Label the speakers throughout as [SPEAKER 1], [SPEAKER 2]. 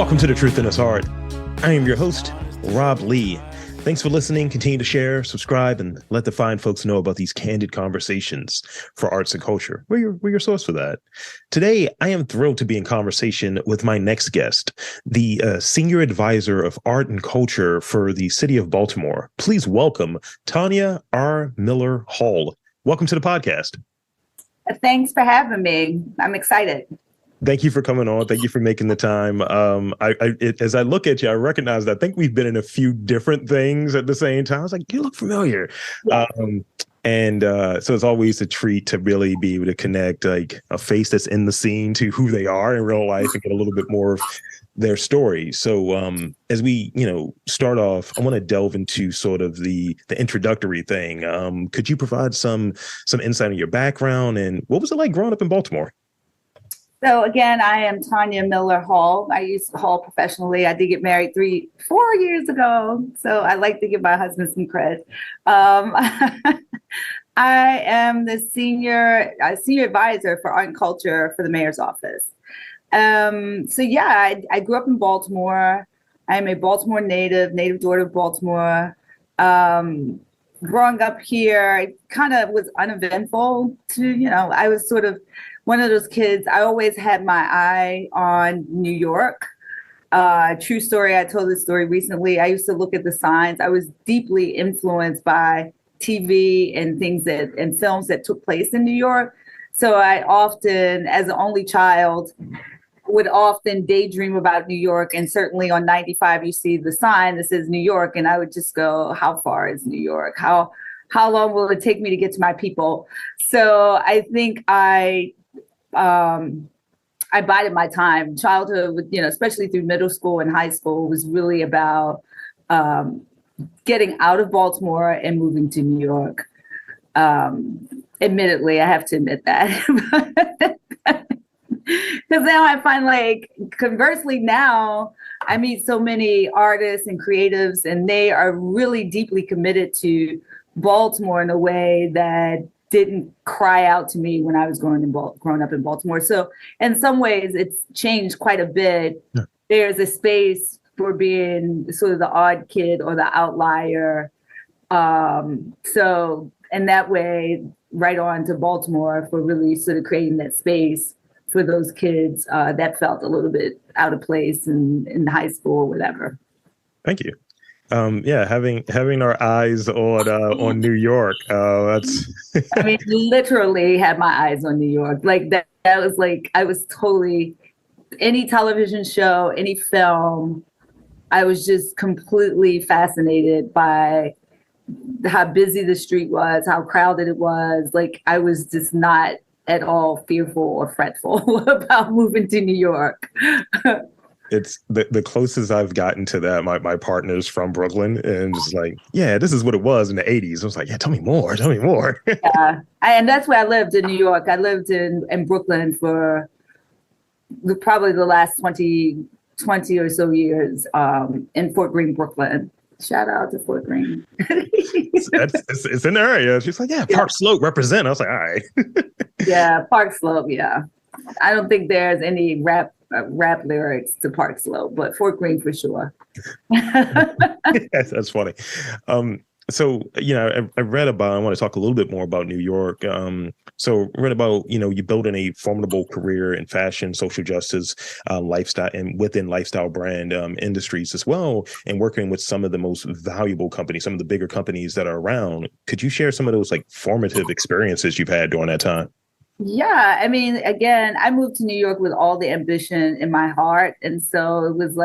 [SPEAKER 1] Welcome to The Truth in His Heart. I am your host, Rob Lee. Thanks for listening. Continue to share, subscribe, and let the fine folks know about these candid conversations for arts and culture. We're your source for that. Today, I am thrilled to be in conversation with my next guest, the Senior Advisor of Art and Culture for the City of Baltimore. Please welcome Tonya R. Miller Hall. Welcome to the podcast.
[SPEAKER 2] Thanks for having me. I'm excited.
[SPEAKER 1] Thank you for coming on. Thank you for making the time. As I look at you, I recognize that I think we've been in a few different things at the same time. I was like, you look familiar. Yeah. So it's always a treat to really be able to connect like a face that's in the scene to who they are in real life and get a little bit more of their story. So as we, start off, I want to delve into sort of the introductory thing. Could you provide some insight on your background and what was it like growing up in Baltimore?
[SPEAKER 2] So again, I am Tonya Miller Hall. I used to Hall professionally. I did get married 4 years ago. So I like to give my husband some credit. I am the senior advisor for art and culture for the mayor's office. I grew up in Baltimore. I'm a Baltimore native daughter of Baltimore. Growing up here, it kind of was uneventful I was sort of one of those kids. I always had my eye on New York. True story. I told this story recently. I used to look at the signs. I was deeply influenced by TV and and films that took place in New York. So I often, as an only child, would often daydream about New York. And certainly on 95, you see the sign that says New York. And I would just go, how far is New York? How long will it take me to get to my people? So I think I bided my time. Childhood, especially through middle school and high school, was really about getting out of Baltimore and moving to New York. Admittedly, I have to admit that. Because now I find conversely now, I meet so many artists and creatives, and they are really deeply committed to Baltimore in a way that didn't cry out to me when I was growing up in Baltimore. So in some ways, it's changed quite a bit. Yeah. There's a space for being sort of the odd kid or the outlier. So in that way, right on to Baltimore for really sort of creating that space for those kids that felt a little bit out of place in high school or whatever.
[SPEAKER 1] Thank you. Having our eyes on New York. That's.
[SPEAKER 2] I mean, literally had my eyes on New York. Like that was I was totally any television show, any film. I was just completely fascinated by how busy the street was, how crowded it was. I was just not at all fearful or fretful about moving to New York.
[SPEAKER 1] It's the closest I've gotten to that. My partner's from Brooklyn, and just this is what it was in the 80s. I was like, yeah, tell me more.
[SPEAKER 2] Yeah, and that's where I lived in New York. I lived in Brooklyn for probably the last 20 or so years in Fort Greene, Brooklyn. Shout out to Fort Greene.
[SPEAKER 1] It's in the area. She's like, yeah, Park Slope represent. I was like, all right. Yeah,
[SPEAKER 2] Park Slope. Yeah, I don't think there's any rap lyrics to Park Slope, but Fort Greene for sure.
[SPEAKER 1] That's funny. I read about, I want to talk a little bit more about New York. So read about, you building a formidable career in fashion, social justice, lifestyle, and within lifestyle brand industries as well, and working with some of the most valuable companies, some of the bigger companies that are around. Could you share some of those formative experiences you've had during that time?
[SPEAKER 2] Yeah, I mean, again, I moved to New York with all the ambition in my heart. And so it was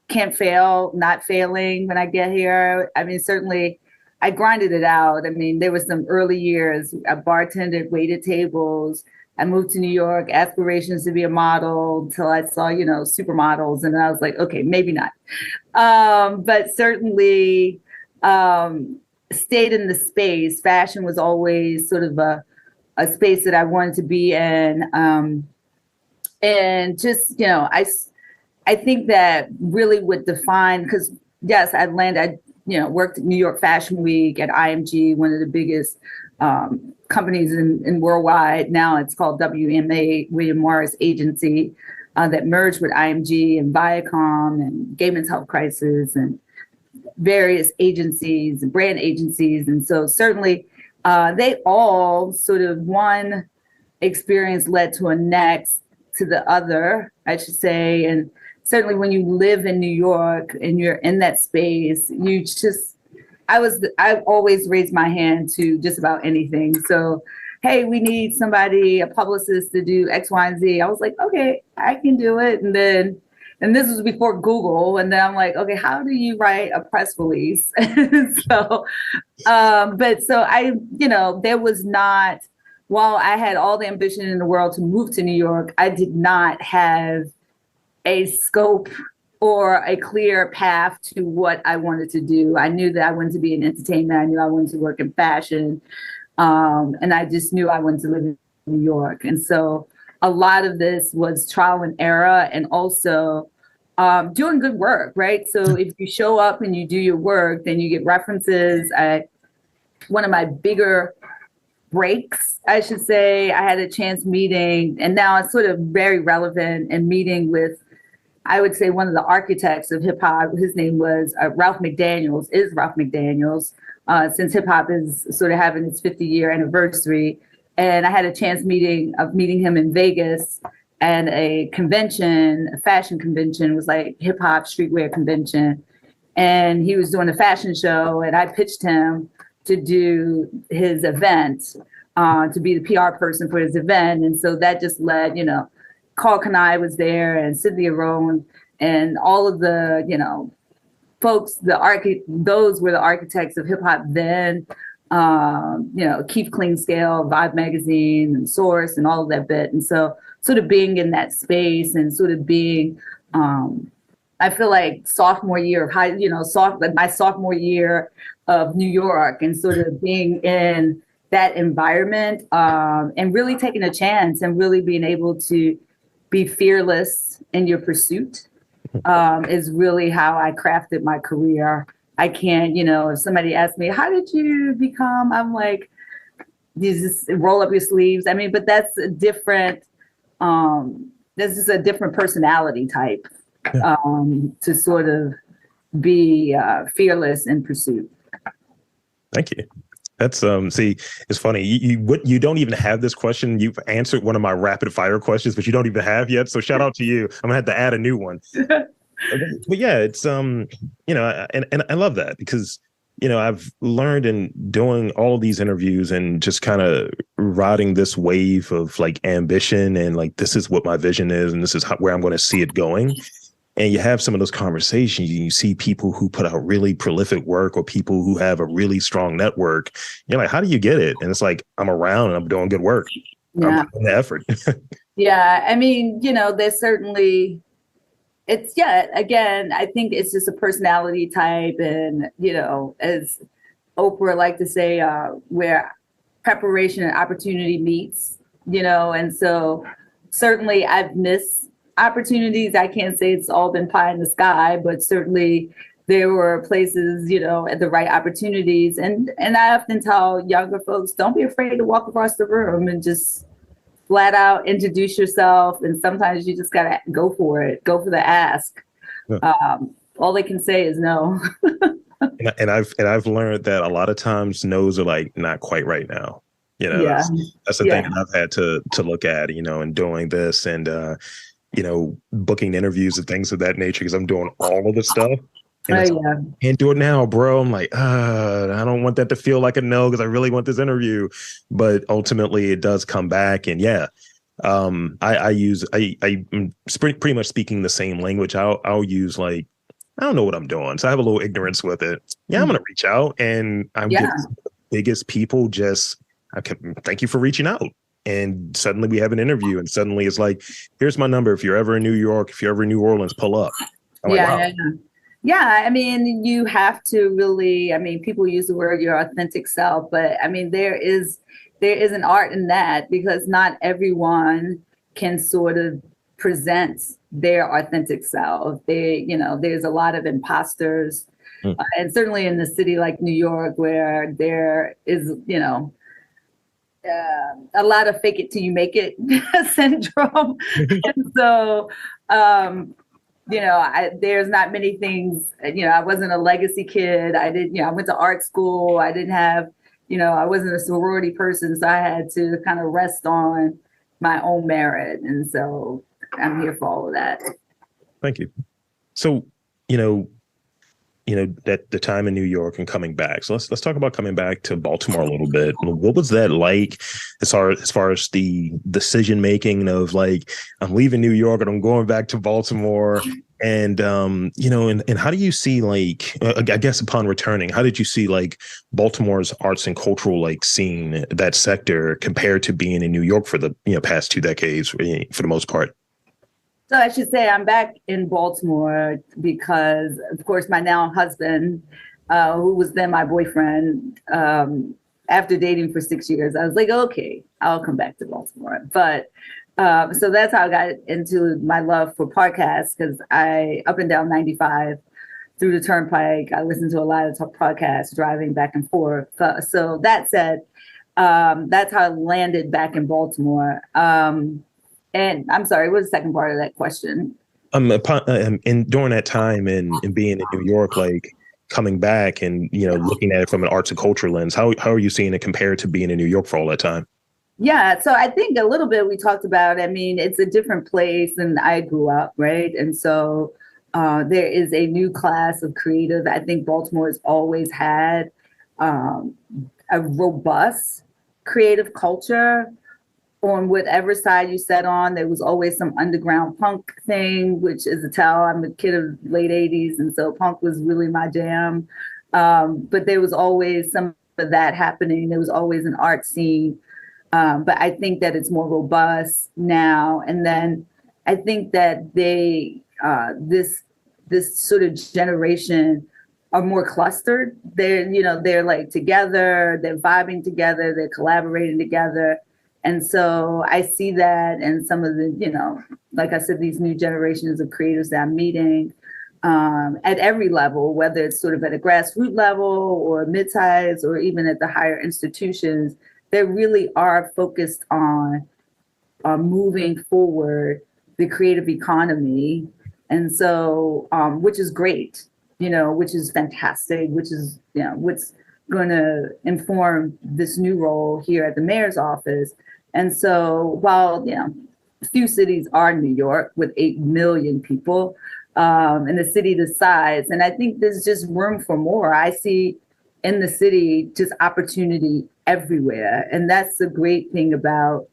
[SPEAKER 2] can't fail, not failing when I get here. I mean, certainly I grinded it out. I mean, there were some early years. I bartended, waited tables. I moved to New York, aspirations to be a model until I saw, supermodels. And I was like, okay, maybe not. But certainly stayed in the space. Fashion was always sort of a space that I wanted to be in. And just, I think that really would define, because yes, I worked at New York Fashion Week at IMG, one of the biggest companies in worldwide. Now it's called WMA, William Morris Agency. that merged with IMG and Viacom and Gay Men's Health Crisis and various agencies and brand agencies. And so certainly they all sort of one experience led to a next to the other, I should say. And certainly when you live in New York and you're in that space, I've always raised my hand to just about anything. So, hey, we need somebody, a publicist to do X, Y, and Z. I was like, okay, I can do it. And this was before Google. And then I'm like, okay, how do you write a press release? So, there was not, while I had all the ambition in the world to move to New York, I did not have a scope or a clear path to what I wanted to do. I knew that I wanted to be in entertainment. I knew I wanted to work in fashion. And I just knew I wanted to live in New York. And so a lot of this was trial and error and also doing good work, right? So if you show up and you do your work, then you get references. One of my bigger breaks, I should say, I had a chance meeting, and now it's sort of very relevant, and meeting with, I would say, one of the architects of hip hop. His name was Ralph McDaniels, since hip hop is sort of having its 50-year anniversary. And I had a chance of meeting him in Vegas and a fashion convention, was like hip hop streetwear convention. And he was doing a fashion show, and I pitched him to do his event, to be the PR person for his event. And so that just led, Carl Kanai was there, and Cynthia Rowan, and all of the, folks, those were the architects of hip hop then. Keith Cleanscale, Vibe Magazine, and Source, and all of that bit. And so sort of being in that space and sort of being, I feel like sophomore year of my sophomore year of New York, and sort of being in that environment, and really taking a chance and really being able to be fearless in your pursuit, is really how I crafted my career. I can't, if somebody asks me, how did you become, I'm like, you just roll up your sleeves. I mean, but that's a different, this is a different personality type, to sort of be fearless in pursuit.
[SPEAKER 1] Thank you. That's see, it's funny. You don't even have this question. You've answered one of my rapid fire questions, but you don't even have yet. So shout out to you. I'm gonna have to add a new one. But yeah, it's and I love that, because I've learned in doing all of these interviews and just kind of riding this wave of like ambition, and like, this is what my vision is, and this is where I'm going to see it going. And you have some of those conversations, you see people who put out really prolific work, or people who have a really strong network. You're like, how do you get it? And it's like, I'm around and I'm doing good work. Yeah. I'm putting the effort.
[SPEAKER 2] Yeah. I mean, there's certainly, again, I think it's just a personality type. And, as Oprah liked to say, where preparation and opportunity meets, and so certainly I've missed opportunities. I can't say it's all been pie in the sky, but certainly there were places, at the right opportunities. And I often tell younger folks, don't be afraid to walk across the room and just flat out introduce yourself. And sometimes you just gotta go for it, go for the ask. Yeah. All they can say is no.
[SPEAKER 1] and I've learned that a lot of times no's are like, not quite right now.
[SPEAKER 2] Yeah.
[SPEAKER 1] That's the thing that I've had to look at, in doing this, and booking interviews and things of that nature, because I'm doing all of the stuff. And can't do it now, bro. I'm like, I don't want that to feel like a no, because I really want this interview. But ultimately it does come back. And I'm pretty much speaking the same language. I'll use like, I don't know what I'm doing, so I have a little ignorance with it. Yeah, I'm gonna reach out, and I'm getting the biggest people just, thank you for reaching out. And suddenly we have an interview, and suddenly it's like, here's my number. If you're ever in New York, if you're ever in New Orleans, pull up. I'm like, wow.
[SPEAKER 2] Yeah. I mean, you have to really, people use the word your authentic self, but there is an art in that, because not everyone can sort of present their authentic self. There's a lot of imposters, and certainly in a city like New York, where there is, a lot of fake it till you make it syndrome. And so, there's not many things, I wasn't a legacy kid. I went to art school. I didn't have, I wasn't a sorority person. So I had to kind of rest on my own merit. And so I'm here for all of that.
[SPEAKER 1] Thank you. So, that the time in New York and coming back. So let's talk about coming back to Baltimore a little bit. What was that like as far as the decision making of like, I'm leaving New York and I'm going back to Baltimore, and and how do you see like I guess upon returning, how did you see like Baltimore's arts and cultural like scene, that sector, compared to being in New York for the past 2 decades for the most part?
[SPEAKER 2] So I should say I'm back in Baltimore because, of course, my now husband, who was then my boyfriend, after dating for 6 years, I was like, okay, I'll come back to Baltimore. But so that's how I got into my love for podcasts, because up and down 95 through the Turnpike, I listened to a lot of podcasts driving back and forth. So that said, that's how I landed back in Baltimore. And I'm sorry, what's the second part of that question?
[SPEAKER 1] And during that time and being in New York, like coming back and looking at it from an arts and culture lens, how are you seeing it compared to being in New York for all that time?
[SPEAKER 2] Yeah, so I think a little bit we talked about. I mean, it's a different place than I grew up, right? And so there is a new class of creative. I think Baltimore has always had a robust creative culture. On whatever side you sat on, there was always some underground punk thing, which is a tell. I'm a kid of late 80s, and so punk was really my jam. But there was always some of that happening. There was always an art scene. But I think that it's more robust now. And then I think that this sort of generation are more clustered. They're like together, they're vibing together, they're collaborating together. And so I see that in some of the, like I said, these new generations of creatives that I'm meeting at every level, whether it's sort of at a grassroots level or mid-size or even at the higher institutions, they really are focused on moving forward the creative economy. And so, which is great, which is fantastic, which is, what's going to inform this new role here at the mayor's office. And so while, few cities are New York with 8 million people, and a city this size, and I think there's just room for more. I see in the city just opportunity everywhere. And that's the great thing about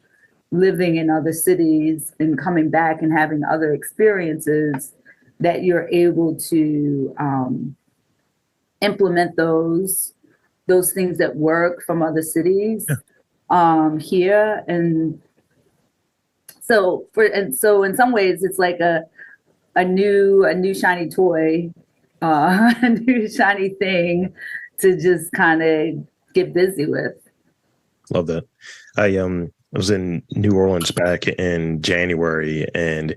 [SPEAKER 2] living in other cities and coming back and having other experiences, that you're able to implement those things that work from other cities here. And so in some ways it's like a new shiny toy, a new shiny thing to just kind of get busy with.
[SPEAKER 1] Love that. I was in New Orleans back in January, and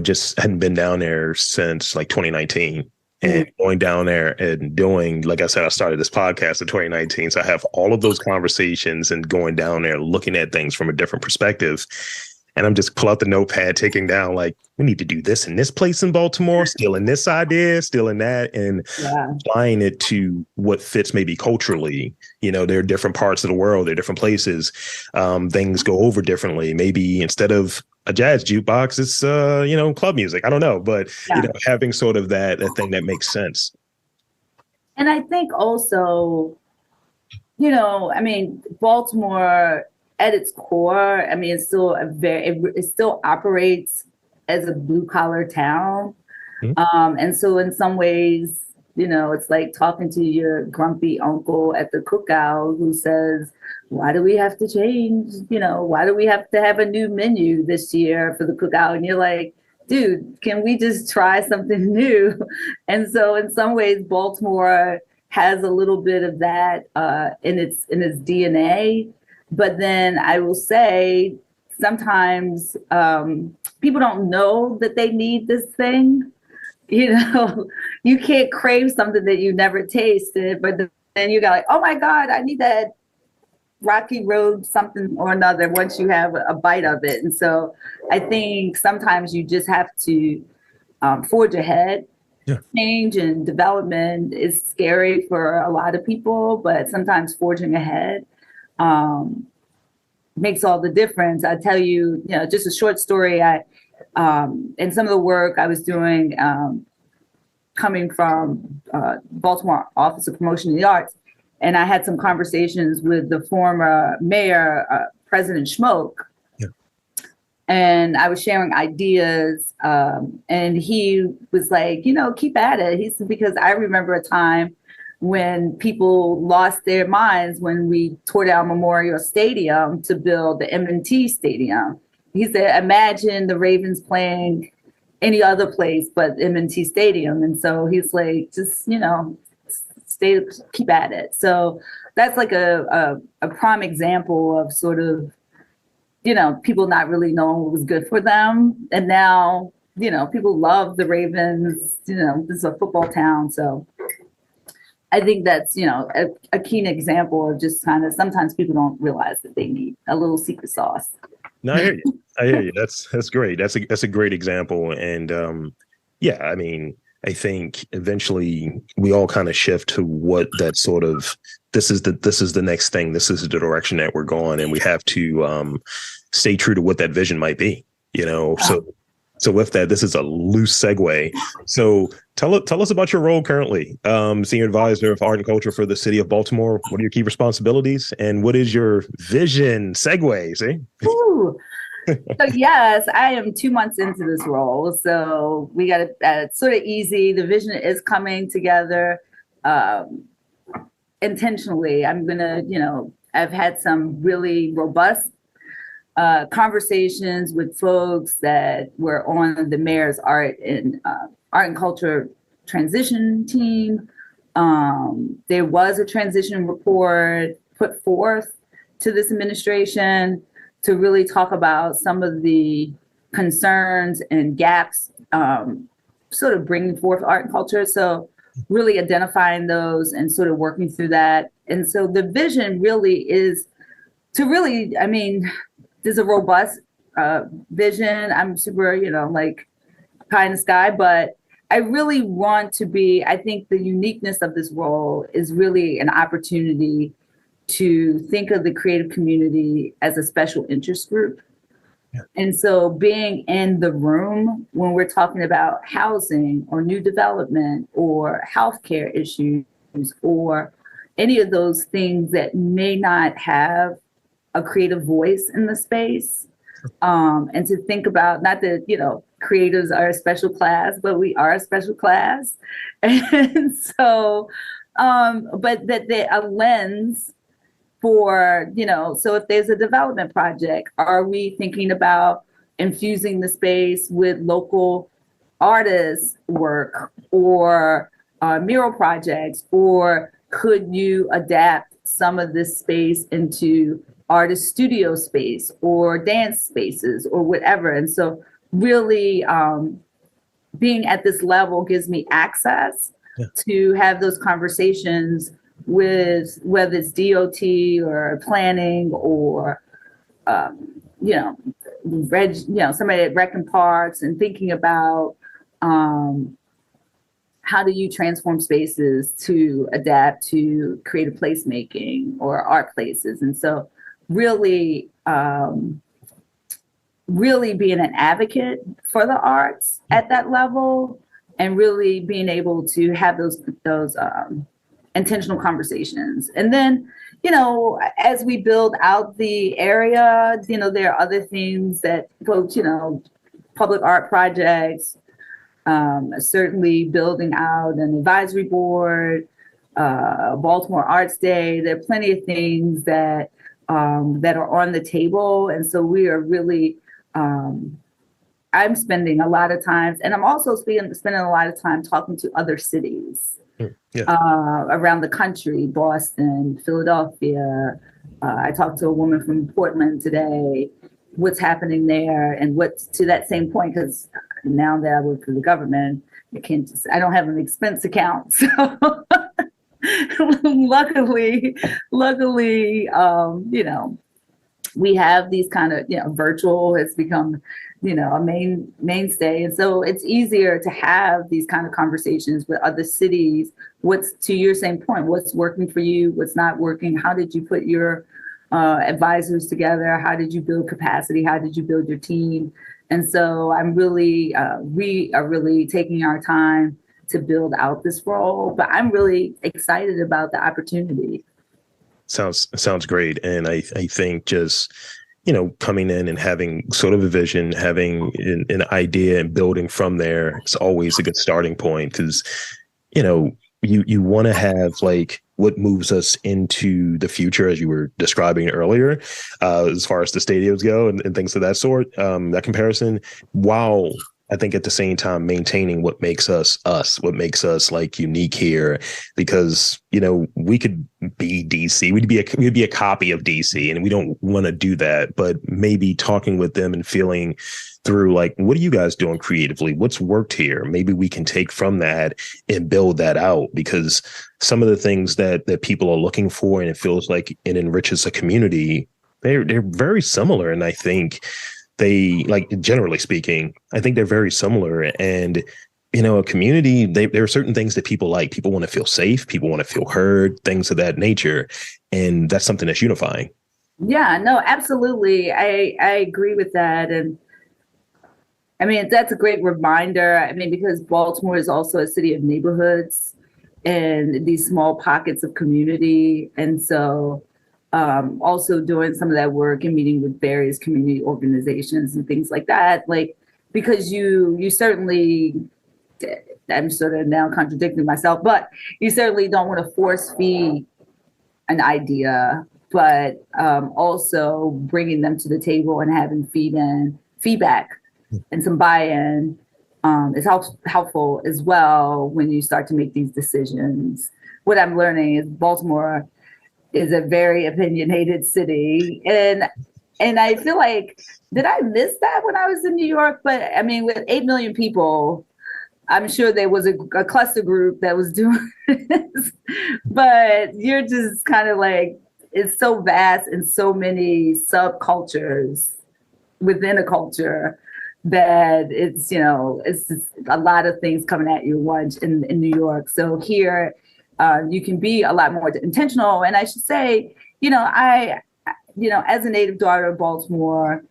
[SPEAKER 1] just hadn't been down there since like 2019. And going down there and doing, like I said, I started this podcast in 2019. So I have all of those conversations and going down there, looking at things from a different perspective. And I'm just pull out the notepad, taking down like, we need to do this in this place in Baltimore, still in this idea, still in that, and applying it to what fits maybe culturally. There are different parts of the world, there are different places. Things go over differently. Maybe instead of a jazz jukebox, it's club music. I don't know, but having sort of that thing that makes sense.
[SPEAKER 2] And I think also, Baltimore at its core, it's still it still operates as a blue collar town. And so in some ways, it's like talking to your grumpy uncle at the cookout who says, why do we have to change? Why do we have to have a new menu this year for the cookout? And you're like, dude, can we just try something new? And so in some ways, Baltimore has a little bit of that in its DNA. But then I will say sometimes people don't know that they need this thing. You can't crave something that you never tasted, but then you got like, oh my God, I need that rocky road, something or another, once you have a bite of it. And so I think sometimes you just have to forge ahead.
[SPEAKER 1] Yeah.
[SPEAKER 2] Change and development is scary for a lot of people, but sometimes forging ahead makes all the difference. I tell you, just a short story. In some of the work I was doing, coming from Baltimore Office of Promotion in the Arts, and I had some conversations with the former mayor, President Schmoke, and I was sharing ideas, and he was like, keep at it. He said, because I remember a time when people lost their minds when we tore down Memorial Stadium to build the M&T Stadium. He said, imagine the Ravens playing any other place but M&T Stadium. And so he's like, just, keep at it. So that's like a prime example of sort of, people not really knowing what was good for them. And now, people love the Ravens, this is a football town. So I think that's, a keen example of just kind of, sometimes people don't realize that they need a little secret sauce.
[SPEAKER 1] No, I hear you. I hear you. That's great. That's a great example. And I mean, I think eventually we all kind of shift to what that sort of, this is the next thing. This is the direction that we're going, and we have to stay true to what that vision might be. So with that, this is a loose segue. So tell us about your role currently, Senior Advisor of Art and Culture for the City of Baltimore. What are your key responsibilities, and what is your vision? Segue, see?
[SPEAKER 2] Ooh. So yes, I am 2 months into this role. So we got it sort of easy. The vision is coming together intentionally. I'm gonna, I've had some really robust conversations with folks that were on the mayor's art and culture transition team. There was a transition report put forth to this administration to really talk about some of the concerns and gaps, sort of bringing forth art and culture. So really identifying those and sort of working through that. And so the vision really is to really, there's a robust vision. I'm super, like pie in the sky, but I really want to be, I think the uniqueness of this role is really an opportunity to think of the creative community as a special interest group. Yeah. And so being in the room when we're talking about housing or new development or healthcare issues or any of those things that may not have a creative voice in the space, and to think about, not that, creatives are a special class, but we are a special class. And so, but that a lens for, so if there's a development project, are we thinking about infusing the space with local artists' work or mural projects, or could you adapt some of this space into artist studio space or dance spaces or whatever? And so really being at this level gives me access to have those conversations with whether it's DOT or planning or somebody at Rec and Parks, and thinking about how do you transform spaces to adapt to creative placemaking or art places. And so really being an advocate for the arts at that level, and really being able to have those intentional conversations. And then, as we build out the area, there are other things that folks, public art projects, certainly building out an advisory board, Baltimore Arts Day. There are plenty of things that are on the table. And so we are really, I'm spending a lot of time, and I'm also spending a lot of time talking to other cities around the country, Boston, Philadelphia. I talked to a woman from Portland today, what's happening there, and what's, to that same point, because now that I work for the government, I don't have an expense account. So luckily, luckily, we have these kind of, virtual has become, a mainstay. And so it's easier to have these kind of conversations with other cities. What's, to your same point, what's working for you? What's not working? How did you put your advisors together? How did you build capacity? How did you build your team? And so we are really taking our time to build out this role, but I'm really excited about the opportunity.
[SPEAKER 1] Sounds great. And I think just, coming in and having sort of a vision, having an idea and building from there, it's always a good starting point because, you want to have like what moves us into the future, as you were describing earlier, as far as the stadiums go and things of that sort, that comparison, while I think at the same time maintaining what makes us us, what makes us like unique here, because we could be DC, we'd be a copy of DC, and we don't want to do that. But maybe talking with them and feeling through like, what are you guys doing creatively? What's worked here? Maybe we can take from that and build that out, because some of the things that people are looking for, and it feels like it enriches a community, they're very similar, and I think. They, like, generally speaking, I think they're very similar. And, a community, there are certain things that people like. People want to feel safe. People want to feel heard, things of that nature. And that's something that's unifying.
[SPEAKER 2] Yeah, no, absolutely. I agree with that. And I mean, that's a great reminder. I mean, because Baltimore is also a city of neighborhoods and these small pockets of community. And so also doing some of that work and meeting with various community organizations and things like that, like, because you certainly, I'm sort of now contradicting myself, but you certainly don't want to force feed an idea, but also bringing them to the table and having feedback and some buy-in is helpful as well when you start to make these decisions. What I'm learning is Baltimore is a very opinionated city. And I feel like, did I miss that when I was in New York? But I mean, with 8 million people, I'm sure there was a cluster group that was doing this, but you're just kind of like, it's so vast and so many subcultures within a culture that it's, it's just a lot of things coming at you once in New York. So here, you can be a lot more intentional. And I should say, as a native daughter of Baltimore,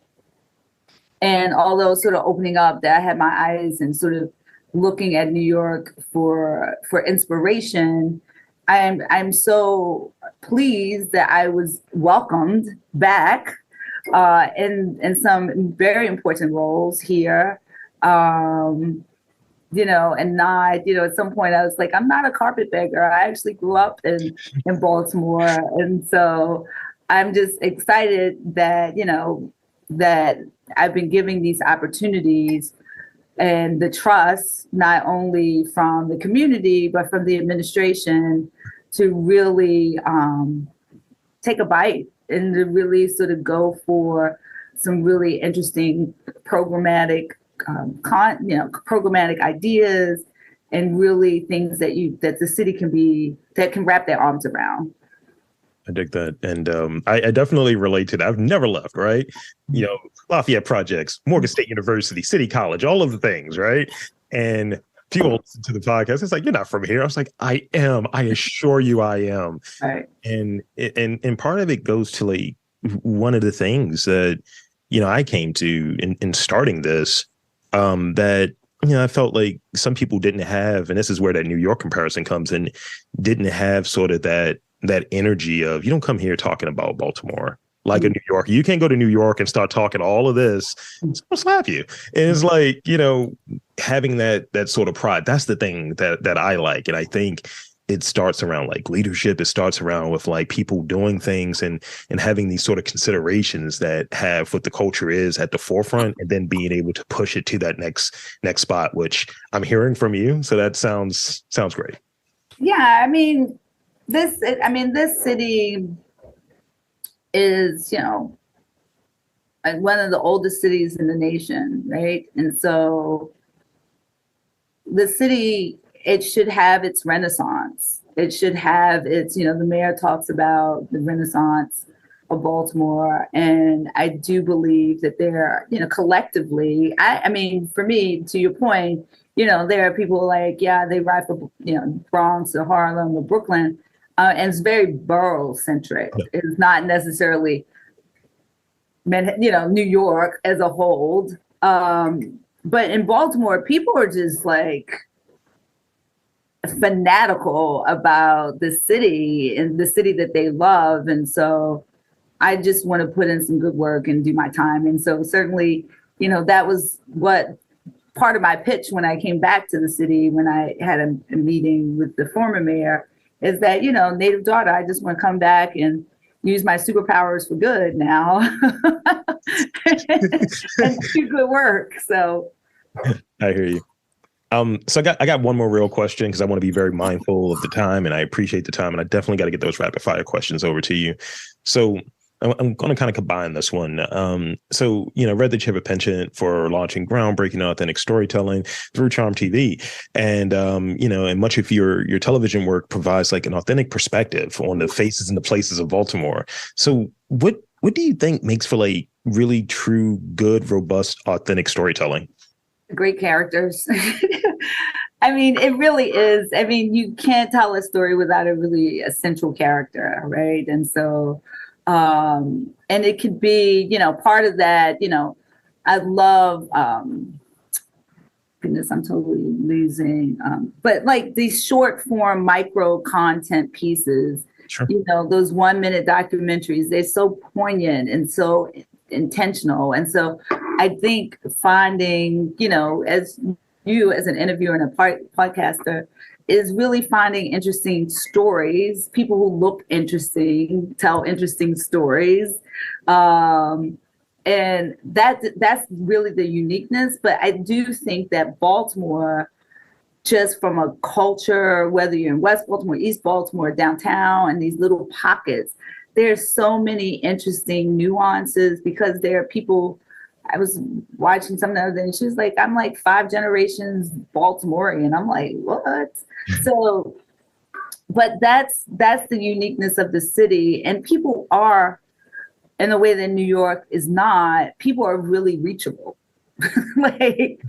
[SPEAKER 2] and although sort of opening up that I had my eyes and sort of looking at New York for inspiration, I'm so pleased that I was welcomed back in some very important roles here. And not, at some point I was like, I'm not a carpetbagger. I actually grew up in Baltimore. And so I'm just excited that, that I've been giving these opportunities and the trust, not only from the community, but from the administration, to really take a bite and to really sort of go for some really interesting programmatic programmatic ideas, and really things that the city can wrap their arms around.
[SPEAKER 1] I dig that. And I definitely relate to that. I've never left, right? Lafayette projects, Morgan State University, City College, all of the things, right? And people listen to the podcast. It's like, you're not from here. I was like, I am. I assure you I am.
[SPEAKER 2] Right.
[SPEAKER 1] And part of it goes to like one of the things that, I came to in starting this, that I felt like some people didn't have, and this is where that New York comparison comes in, didn't have sort of that energy of, you don't come here talking about Baltimore like a New Yorker. You can't go to New York and start talking all of this. It's gonna slap you. And it's like, having that sort of pride. That's the thing that I like. And I think it starts around like leadership. It starts around with like people doing things and having these sort of considerations that have what the culture is at the forefront, and then being able to push it to that next spot, which I'm hearing from you. So that sounds great.
[SPEAKER 2] Yeah. I mean, this city is, one of the oldest cities in the nation, right? And so the city, it should have its renaissance. it should have its, the mayor talks about the Renaissance of Baltimore. And I do believe that there, collectively, I mean, for me, to your point, there are people like, yeah, they ride for, Bronx or Harlem or Brooklyn. And it's very borough centric. It's not necessarily, New York as a whole. But in Baltimore, people are just like fanatical about the city and the city that they love. And so I just want to put in some good work and do my time. And so certainly, that was what part of my pitch when I came back to the city, when I had a meeting with the former mayor, is that, native daughter, I just want to come back and use my superpowers for good now and do good work. So
[SPEAKER 1] I hear you. So I got one more real question because I want to be very mindful of the time, and I appreciate the time, and I definitely got to get those rapid fire questions over to you. So I'm going to kind of combine this one. So, read that you have a penchant for launching groundbreaking authentic storytelling through Charm TV. And, and much of your television work provides like an authentic perspective on the faces and the places of Baltimore. So what do you think makes for like really true, good, robust, authentic storytelling?
[SPEAKER 2] Great characters. I mean, it really is. I mean, you can't tell a story without a really essential character, right? And so, and it could be, part of that, I love, goodness, I'm totally losing, but like these short form micro content pieces,
[SPEAKER 1] sure.
[SPEAKER 2] Those 1 minute documentaries, they're so poignant and so intentional. And so I think finding, as you as an interviewer and a podcaster, is really finding interesting stories, people who look interesting, tell interesting stories. And that's really the uniqueness. But I do think that Baltimore, just from a culture, whether you're in West Baltimore, East Baltimore, downtown, and these little pockets, there's so many interesting nuances because there are people. I was watching something the other day and she was like, I'm like 5 generations Baltimorean. I'm like, what? So, but that's the uniqueness of the city. And people are, in a way that New York is not, people are really reachable. Like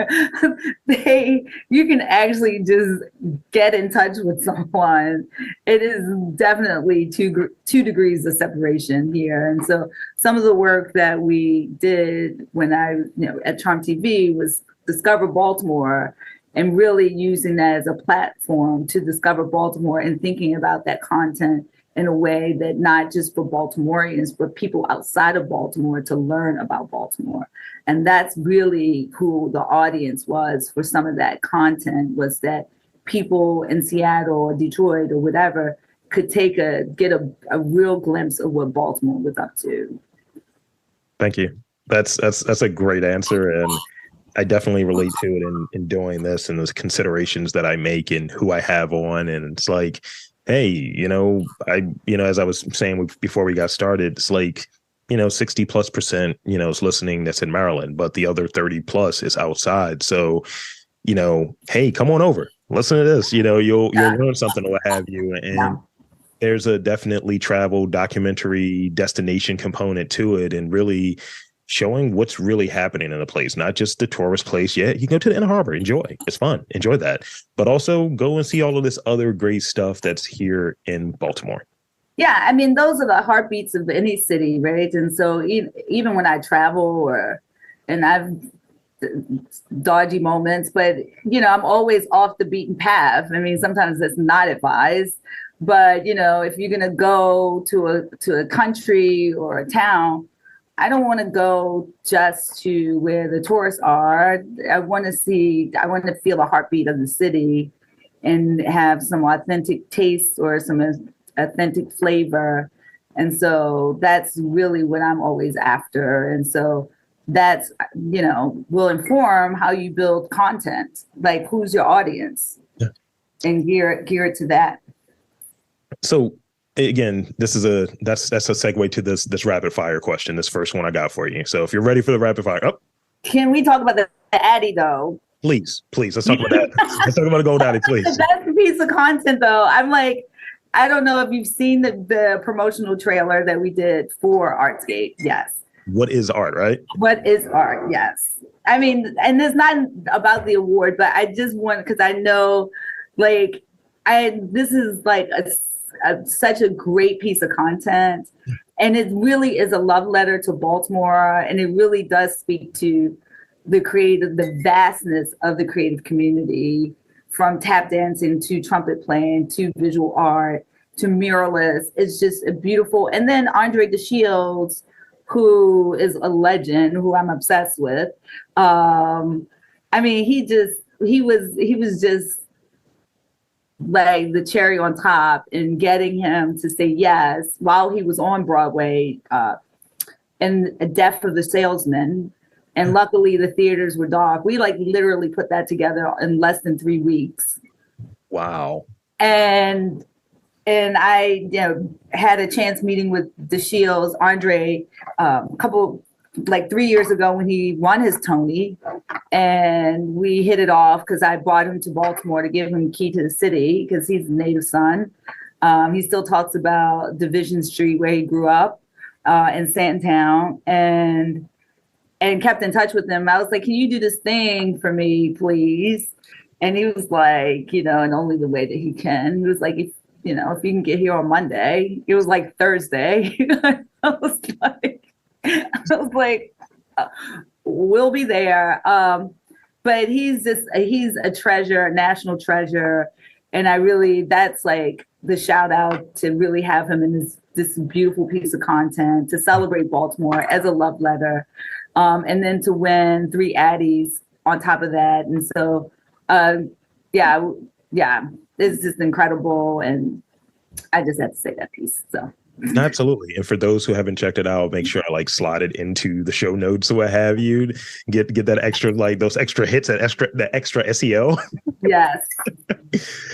[SPEAKER 2] you can actually just get in touch with someone. It is definitely two degrees of separation here. And so some of the work that we did when I, at Charm TV was discover Baltimore and really using that as a platform to discover Baltimore and thinking about that content in a way that not just for Baltimoreans, but people outside of Baltimore to learn about Baltimore. And that's really who the audience was for some of that content, was that people in Seattle or Detroit or whatever could get a real glimpse of what Baltimore was up to.
[SPEAKER 1] Thank you. That's a great answer. And I definitely relate to it in doing this and those considerations that I make and who I have on. And it's like, hey, as I was saying before we got started, it's like, 60+% is listening that's in Maryland, but the other 30+ is outside. So, hey, come on over, listen to this, you'll learn something or what have you. And there's a definitely travel documentary destination component to it, and really showing what's really happening in a place, not just the tourist place. Yeah, you can go to the Inner Harbor, enjoy. It's fun. Enjoy that. But also go and see all of this other great stuff that's here in Baltimore.
[SPEAKER 2] Yeah, I mean, those are the heartbeats of any city, right? And so even when I travel and I've dodgy moments, but, I'm always off the beaten path. I mean, sometimes that's not advised. But, if you're going to go to a country or a town, I don't want to go just to where the tourists are. I want to feel the heartbeat of the city and have some authentic taste or some authentic flavor. And so that's really what I'm always after. And so that's, will inform how you build content, like who's your audience, and gear it to that.
[SPEAKER 1] So again, that's a segue to this rapid fire question. This first one I got for you. So if you're ready for the rapid fire,
[SPEAKER 2] can we talk about the Addy though?
[SPEAKER 1] Please, let's talk about that. Let's talk about the Gold Addy, please.
[SPEAKER 2] That's a piece of content though. I'm like, I don't know if you've seen the promotional trailer that we did for Artscape. Yes.
[SPEAKER 1] What is art, right?
[SPEAKER 2] What is art? Yes. I mean, and it's not about the award, but I just want, because I know, like, this is like such a great piece of content, and it really is a love letter to Baltimore, and it really does speak to the vastness of the creative community, from tap dancing to trumpet playing to visual art to muralists. It's just a beautiful. And then Andre DeShields, who is a legend, who I'm obsessed with. I mean, he was just like the cherry on top, and getting him to say yes while he was on Broadway, in Death of the Salesman. And luckily the theaters were dark. We like literally put that together in less than 3 weeks.
[SPEAKER 1] Wow.
[SPEAKER 2] And I, had a chance meeting with DeShields, Andre, a couple, like 3 years ago when he won his Tony, and we hit it off because I brought him to Baltimore to give him the key to the city because he's a native son. He still talks about Division Street where he grew up, in Sandtown, and kept in touch with him. I was like, can you do this thing for me, please? And he was like, in only the way that he can. He was like, if you can get here on Monday. It was like Thursday. I was like, we'll be there. But he's a treasure, a national treasure. And that's like the shout out, to really have him in this beautiful piece of content, to celebrate Baltimore as a love letter. And then to win 3 Addies on top of that. And so, it's just incredible. And I just had to say that piece. So.
[SPEAKER 1] Absolutely. And for those who haven't checked it out, make sure I slide it into the show notes or what have you. Get that extra, those extra hits, that extra SEO.
[SPEAKER 2] Yes.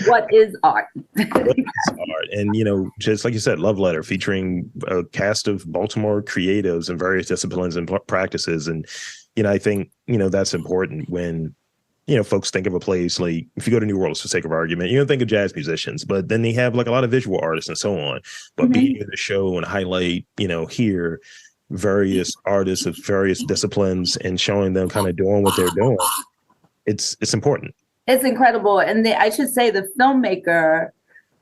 [SPEAKER 2] What is art?
[SPEAKER 1] What is art? And, just like you said, love letter featuring a cast of Baltimore creatives in various disciplines and practices. And, I think, that's important when, folks think of a place like, if you go to New Orleans for sake of argument, you don't think of jazz musicians, but then they have a lot of visual artists and so on. But being able to show and highlight, here, various artists of various disciplines and showing them kind of doing what they're doing, it's important.
[SPEAKER 2] It's incredible. And I should say the filmmaker,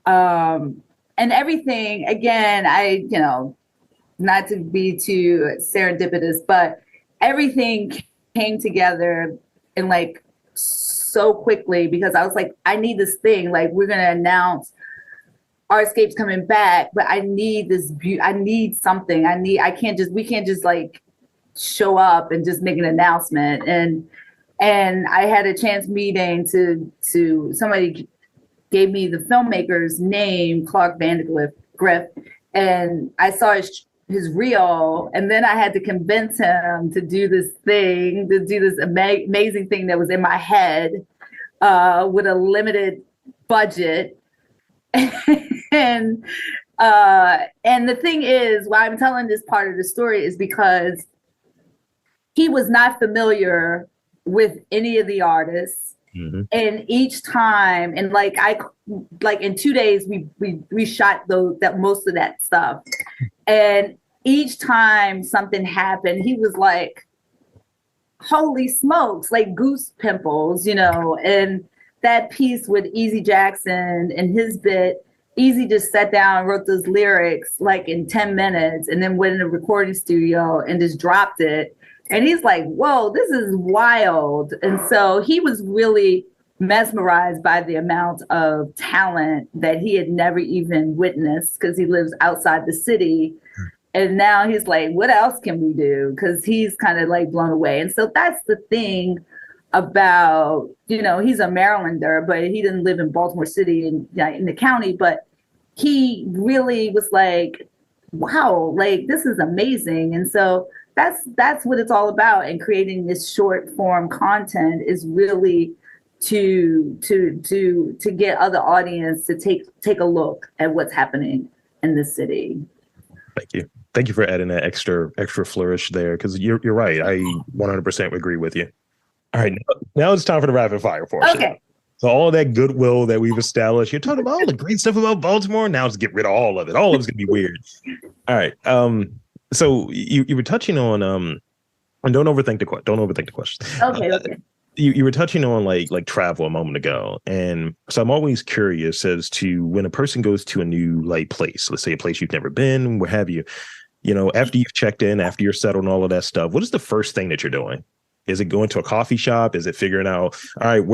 [SPEAKER 2] and everything, again, not to be too serendipitous, but everything came together in so quickly, because I was like, I need this thing. We're going to announce Artscape's coming back, but I need this I need something. We can't just show up and just make an announcement. And I had a chance meeting to somebody gave me the filmmaker's name, Clark Vandegrift, and I saw his reel, and then I had to convince him to do this amazing thing that was in my head, with a limited budget. And the thing is, why I'm telling this part of the story is because he was not familiar with any of the artists. Mm-hmm. And each time, and in 2 days, we shot most of that stuff. And each time something happened, he was like, holy smokes, goose pimples, and that piece with Easy Jackson and his bit, Easy just sat down and wrote those lyrics in 10 minutes, and then went in the recording studio and just dropped it. And he's like, whoa, this is wild. And so he was really mesmerized by the amount of talent that he had never even witnessed, because he lives outside the city. And now he's like, what else can we do? Because he's kind of blown away. And so that's the thing about, he's a Marylander, but he didn't live in Baltimore City in the county. But he really was like, wow, this is amazing. And so that's what it's all about. And creating this short form content is really to get other audience to take a look at what's happening in the city.
[SPEAKER 1] Thank you for adding that extra flourish there, because you're right. I 100% agree with you. All right, now it's time for the rapid fire portion.
[SPEAKER 2] Okay.
[SPEAKER 1] So all that goodwill that we've established, you're talking about all the great stuff about Baltimore. Now just get rid of all of it. All of it's gonna be weird. All right. So you were touching on and don't overthink the question.
[SPEAKER 2] Okay.
[SPEAKER 1] You were touching on like travel a moment ago, and so I'm always curious as to when a person goes to a new like place, let's say a place you've never been, what have you, after you've checked in, after you're settled and all of that stuff, what is the first thing that you're doing? Is it going to a coffee shop? Is it figuring out, all right,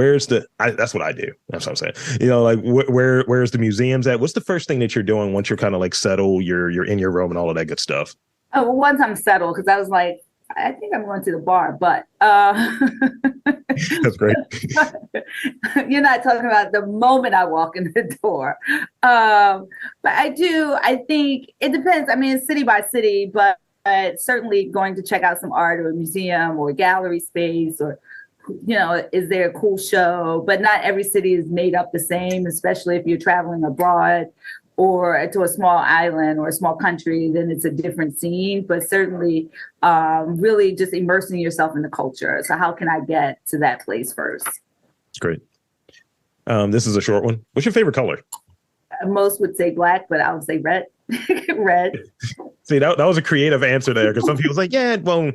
[SPEAKER 1] that's what I do. That's what I'm saying. Like where's the museums at? What's the first thing that you're doing once you're kind of like settled, you're in your room and all of that good stuff?
[SPEAKER 2] Oh, well, once I'm settled, because I was like, I think I'm going to the bar, but
[SPEAKER 1] That's great.
[SPEAKER 2] You're not talking about the moment I walk in the door. But I think it depends. I mean, it's city by city, but certainly going to check out some art or a museum or gallery space, or, is there a cool show? But not every city is made up the same, especially if you're traveling abroad or to a small island or a small country, then it's a different scene. But certainly really just immersing yourself in the culture. So how can I get to that place first?
[SPEAKER 1] That's great. This is a short one. What's your favorite color?
[SPEAKER 2] Most would say black, but I would say red. Red.
[SPEAKER 1] See, that was a creative answer there, because some people's like, yeah, well,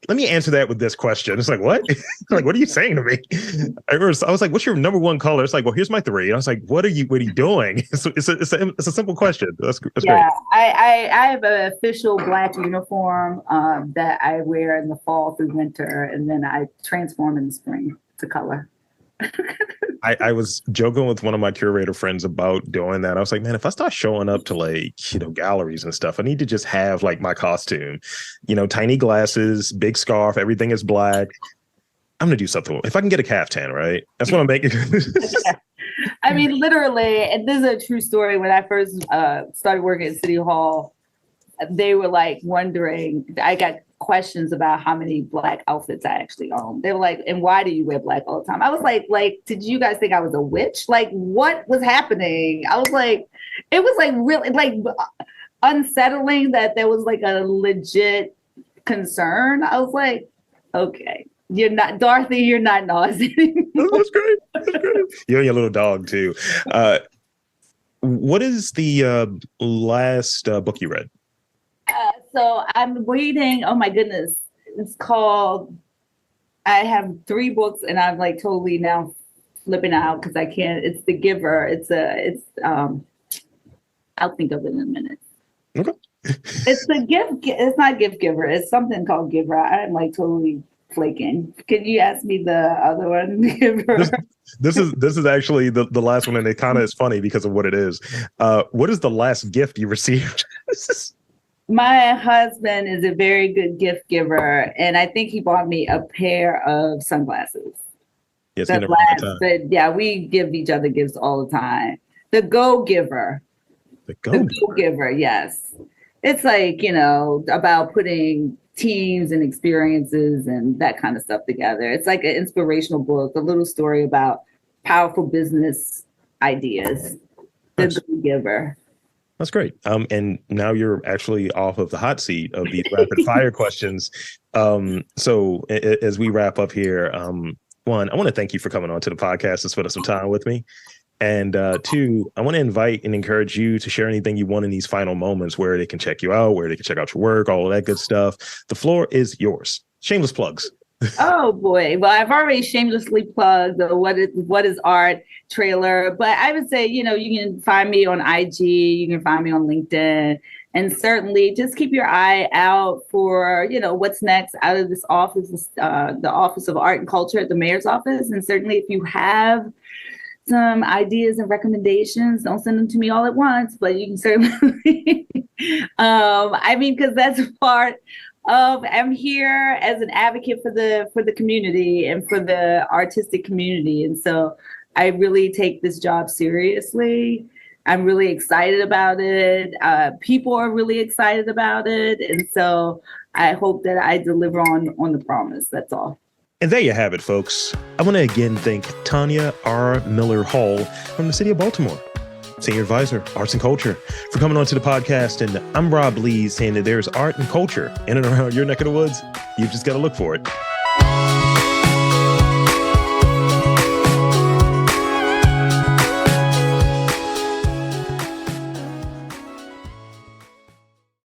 [SPEAKER 1] let me answer that with this question. It's like, what? Like, what are you saying to me? I was like, what's your number one color? It's like, well, here's my three. And I was like, what are you doing? It's a simple question. That's great.
[SPEAKER 2] I have an official black uniform that I wear in the fall through winter, and then I transform in the spring to color.
[SPEAKER 1] I was joking with one of my curator friends about doing that. I was like, man, if I start showing up to like, galleries and stuff, I need to just have like my costume, tiny glasses, big scarf, everything is black. I'm going to do something. If I can get a caftan, right? That's what I'm making.
[SPEAKER 2] I mean, literally, and this is a true story. When I first started working at City Hall, they were like wondering, I got questions about how many black outfits I actually own. They were like, and why do you wear black all the time? I was like, did you guys think I was a witch? Like, what was happening? I was like, it was like really like unsettling that there was like a legit concern. I was like, okay, you're not Dorothy, you're not nauseous.
[SPEAKER 1] That's great. You and your little dog too. What is the last book you read?
[SPEAKER 2] So I'm waiting. Oh my goodness. It's called, I have 3 books and I'm like totally now flipping out because I can't. It's The Giver. I'll think of it in a minute.
[SPEAKER 1] Okay.
[SPEAKER 2] It's the gift. It's not Gift Giver. It's something called Giver. I'm like totally flaking. Can you ask me the other one? Giver.
[SPEAKER 1] This is actually the last one, and it kind of is funny because of what it is. What is the last gift you received?
[SPEAKER 2] My husband is a very good gift giver, and I think he bought me a pair of sunglasses.
[SPEAKER 1] Yes,
[SPEAKER 2] but yeah, we give each other gifts all the time. The Go Giver. The Go Giver, yes. It's like, about putting teams and experiences and that kind of stuff together. It's like an inspirational book, a little story about powerful business ideas. The Go Giver.
[SPEAKER 1] That's great. And now you're actually off of the hot seat of these rapid fire questions. So as we wrap up here, one, I want to thank you for coming on to the podcast and spending some time with me. And 2, I want to invite and encourage you to share anything you want in these final moments, where they can check you out, where they can check out your work, all of that good stuff. The floor is yours. Shameless plugs.
[SPEAKER 2] Oh boy. Well, I've already shamelessly plugged the What is Art trailer, but I would say, you can find me on IG, you can find me on LinkedIn, and certainly just keep your eye out for, what's next out of this office, the Office of Art and Culture at the Mayor's Office. And certainly if you have some ideas and recommendations, don't send them to me all at once, but you can certainly, because that's part of, I'm here as an advocate for the community and for the artistic community. And so I really take this job seriously. I'm really excited about it. People are really excited about it. And so I hope that I deliver on the promise. That's all.
[SPEAKER 1] And there you have it, folks. I want to again thank Tonya R. Miller Hall from the City of Baltimore, Senior Advisor, Arts and Culture, for coming on to the podcast. And I'm Rob Lee, saying that there's art and culture in and around your neck of the woods. You've just got to look for it.